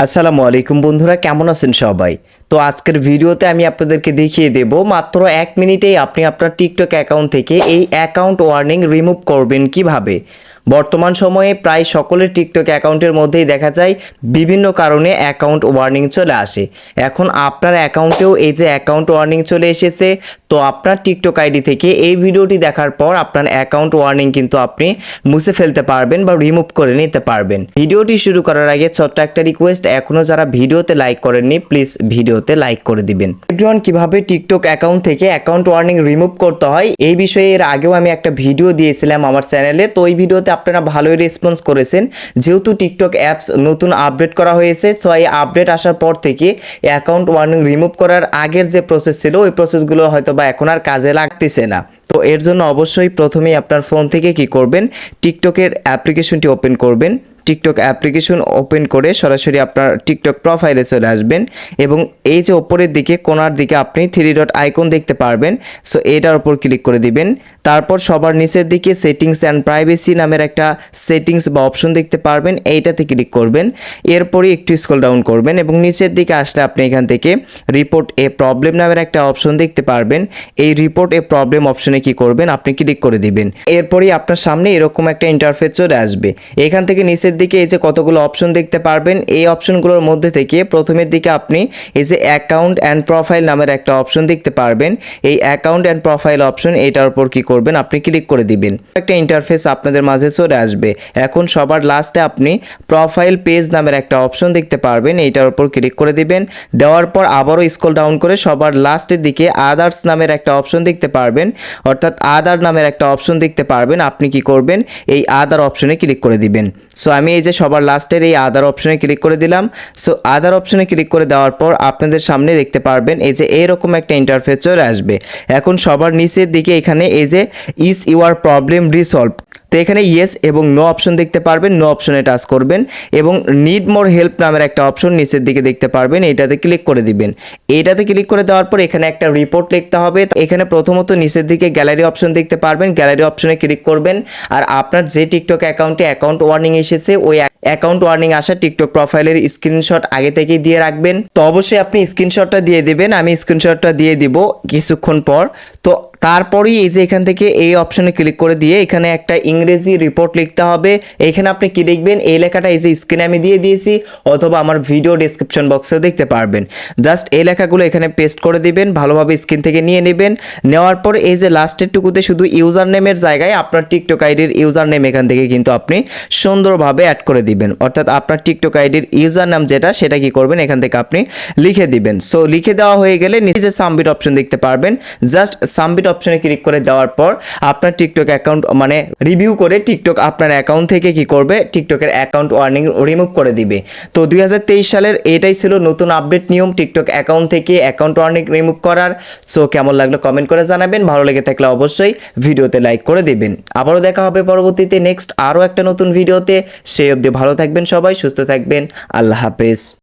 আসসালামু আলাইকুম বন্ধুরা, কেমন আছেন সবাই? তো আজকের ভিডিওতে আমি আপনাদেরকে দেখিয়ে দেব মাত্র 1 মিনিটেই আপনি আপনার টিকটক অ্যাকাউন্ট থেকে এই অ্যাকাউন্ট ওয়ার্নিং রিমুভ করবেন কিভাবে। বর্তমান সময়ে প্রায় সকলের টিকটক অ্যাকাউন্টের মধ্যেই দেখা যায় বিভিন্ন কারণে অ্যাকাউন্ট ওয়ার্নিং চলে আসে। এখন আপনার অ্যাকাউন্টেও এই যে অ্যাকাউন্ট ওয়ার্নিং চলে এসেছে, তো আপনার টিকটক আইডি থেকে এই ভিডিওটি দেখার পর আপনার অ্যাকাউন্ট ওয়ার্নিং কিন্তু আপনি মুছে ফেলতে পারবেন বা রিমুভ করে নিতে পারবেন। ভিডিওটি শুরু করার আগে ছোট্ট একটা রিকোয়েস্ট, এখনো যারা ভিডিওতে লাইক করেননি প্লিজ ভিডিওতে লাইক করে দিবেন। এভরিওয়ান, কিভাবে টিকটক অ্যাকাউন্ট থেকে অ্যাকাউন্ট ওয়ার্নিং রিমুভ করতে হয় এই বিষয়ে এর আগেও আমি একটা ভিডিও দিয়েছিলাম আমার চ্যানেলে। তো ওই ভিডিওতে আপনারা ভালোই রেসপন্স করেছেন, যেহেতু টিকটক অ্যাপস নতুন আপডেট করা হয়েছে। সো এই আপডেট আসার পর থেকে অ্যাকাউন্ট ওয়ার্নিং রিমুভ করার আগের যে প্রসেস ছিল ওই প্রসেসগুলো হয়তো বা এখন আর কাজে লাগতেছে না। তো এর জন্য অবশ্যই প্রথমেই আপনার ফোন থেকে কি করবেন, টিকটকের অ্যাপ্লিকেশনটি ওপেন করবেন। টিকটক অ্যাপ্লিকেশন ওপেন করে সরাসরি আপনার টিকটক প্রোফাইলে চলে আসবেন এবং এই যে ওপরের দিকে কোণার দিকে আপনি 3 ডট আইকন দেখতে পারবেন। সো এটার উপর ক্লিক করে দিবেন। তারপর সবার নিচের দিকে সেটিংস অ্যান্ড প্রাইভেসি নামের একটা সেটিংস বা অপশন দেখতে পারবেন, এইটাতে ক্লিক করবেন। এরপরে একটু স্ক্রল ডাউন করবেন এবং নিচের দিকে আসলে আপনি এখান থেকে রিপোর্ট এ প্রবলেম নামের একটা অপশন দেখতে পারবেন। এই রিপোর্ট এ প্রবলেম অপশনে কি করবেন, আপনি ক্লিক করে দিবেন। এরপরেই আপনার সামনে এরকম একটা ইন্টারফেস চলে আসবে। এখান থেকে নিচের দিকে এই যে কতগুলো অপশন দেখতে পারবেন, এই অপশনগুলোর মধ্যে থেকে প্রথমের দিকে আপনি এই যে অ্যাকাউন্ট অ্যান্ড প্রোফাইল নামের একটা অপশন দেখতে পারবেন। এই অ্যাকাউন্ট অ্যান্ড প্রোফাইল অপশন, এটার উপর কি করবেন, আপনি ক্লিক করে দিবেন। একটা ইন্টারফেস আপনাদের মাঝে চলে আসবে। এখন সবার লাস্টে আপনি প্রোফাইল পেজ নামের একটা অপশন দেখতে পারবেন, এইটার উপর ক্লিক করে দিবেন। দেওয়ার পর আবারও স্ক্রল ডাউন করে সবার লাস্টের দিকে আদার্স নামের একটা অপশন দেখতে পারবেন, অর্থাৎ আদার নামের একটা অপশন দেখতে পারবেন। আপনি কি করবেন, এই আদার অপশনে ক্লিক করে দিবেন। সো আমি এই যে সবার লাস্টের এই আদার অপশনে ক্লিক করে দিলাম। সো আদার অপশনে ক্লিক করে দেওয়ার পর আপনাদের সামনে দেখতে পারবেন এই যে এরকম একটা ইন্টারফেস চলে আসবে। এখন সবার নিচের দিকে এখানে এই যে ইজ ইউর প্রবলেম রিসলভ, তো এখানে ইয়েস এবং নো অপশন দেখতে পারবেন। নো অপশনে টাচ করবেন এবং নিড মোর হেল্প নামের একটা অপশন নিচের দিকে দেখতে পারবেন, এইটাতে ক্লিক করে দিবেন। এইটাতে ক্লিক করে দেওয়ার পর এখানে একটা রিপোর্ট লিখতে হবে। এখানে প্রথমত নিচের দিকে গ্যালারি অপশন দেখতে পারবেন, গ্যালারি অপশনে ক্লিক করবেন। আর আপনার যে টিকটক অ্যাকাউন্টে অ্যাকাউন্ট ওয়ার্নিং এসেছে ওই অ্যাকাউন্ট ওয়ার্নিং আসা টিকটক প্রোফাইলের স্ক্রিনশট আগে থেকেই দিয়ে রাখবেন। তো অবশ্যই আপনি স্ক্রিনশটটা দিয়ে দিবেন, আমি স্ক্রিনশটটা দিয়ে দিব কিছুক্ষণ পর। তো তারপরেই এই যে এখান থেকে এই অপশনে ক্লিক করে দিয়ে এখানে একটা ইংরেজি রিপোর্ট লিখতে হবে। এখানে আপনি কি লিখবেন, এই লেখাটা এই যে স্ক্রিনে আমি দিয়ে দিয়েছি অথবা আমার ভিডিও ডেসক্রিপশন বক্সেও দেখতে পারবেন। জাস্ট এই লেখাগুলো এখানে পেস্ট করে দিবেন, ভালোভাবে স্ক্রিন থেকে নিয়ে নেবেন। নেওয়ার পর এই যে লাস্টের টুকুতে শুধু ইউজার নেমের জায়গায় আপনার টিকটক আইডির ইউজার নেম এখান থেকে কিন্তু আপনি সুন্দরভাবে অ্যাড করে দিবেন, অর্থাৎ আপনার টিকটক আইডির ইউজার নাম যেটা সেটা কি করবেন, এখান থেকে আপনি লিখে দিবেন। সো লিখে দেওয়া হয়ে গেলে নিচে যে সাবমিট অপশন দেখতে পারবেন, জাস্ট সাবমিট অপশনে ক্লিক করে দেওয়ার পর আপনার টিকটক অ্যাকাউন্ট মানে রিভিউ করে টিকটক আপনার অ্যাকাউন্ট থেকে কি করবে, টিকটকের অ্যাকাউন্ট ওয়ার্নিং রিমুভ করে দিবে। তো 2023 সালের এটাই ছিল নতুন আপডেট নিয়ম টিকটক অ্যাকাউন্ট থেকে অ্যাকাউন্ট ওয়ার্নিং রিমুভ করার। সো কেমন লাগলো কমেন্ট করে জানাবেন, ভালো লেগে থাকলে অবশ্যই ভিডিওতে লাইক করে দিবেন। আবারও দেখা হবে পরবর্তীতে নেক্সট আরও একটা নতুন ভিডিওতে। সেই অবধি ভালো থাকবেন সবাই, সুস্থ থাকবেন, আল্লাহ হাফেজ।